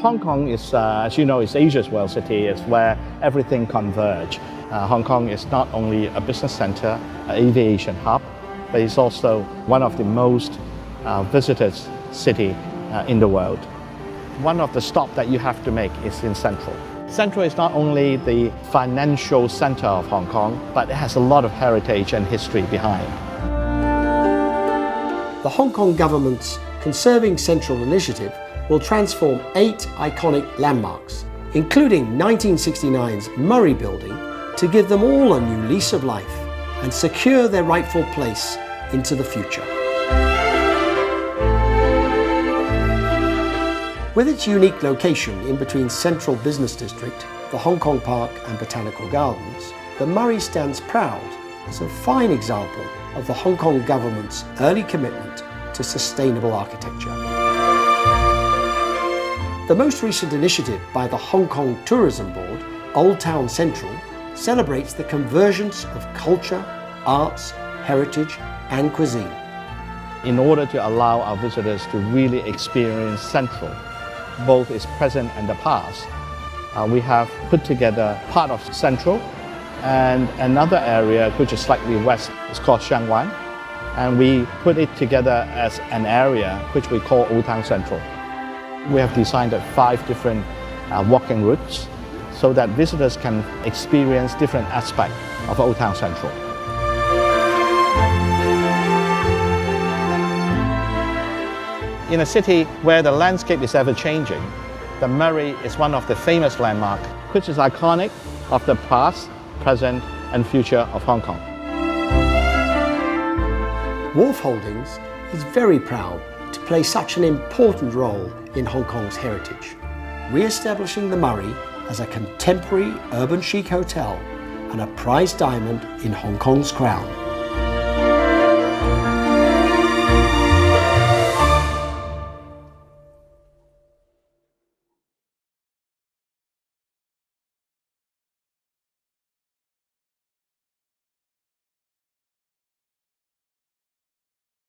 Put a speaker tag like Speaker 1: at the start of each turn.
Speaker 1: Hong Kong is, as you know, is Asia's world city. It's where everything converges. Hong Kong is not only a business center, an aviation hub, but it's also one of the most visited city in the world. One of the stops that you have to make is in Central. Central is not only the financial center of Hong Kong, but it has a lot of heritage and history behind.
Speaker 2: The Hong Kong government's Conserving Central initiative will transform 8 iconic landmarks, including 1969's Murray Building, to give them all a new lease of life and secure their rightful place into the future. With its unique location in between Central Business District, the Hong Kong Park and Botanical Gardens, the Murray stands proud as a fine example of the Hong Kong government's early commitment to sustainable architecture. The most recent initiative by the Hong Kong Tourism Board, Old Town Central, celebrates the convergence of culture, arts, heritage and cuisine.
Speaker 1: In order to allow our visitors to really experience Central, both its present and the past, we have put together part of Central and another area which is slightly west. It's called Sheung Wan, and we put it together as an area which we call Old Town Central. We have designed 5 different walking routes so that visitors can experience different aspects of Old Town Central. In a city where the landscape is ever changing, the Murray is one of the famous landmarks, which is iconic of the past, present and future of Hong Kong.
Speaker 2: Wharf Holdings is very proud to play such an important role in Hong Kong's heritage, re-establishing the Murray as a contemporary urban chic hotel and a prized diamond in Hong Kong's crown.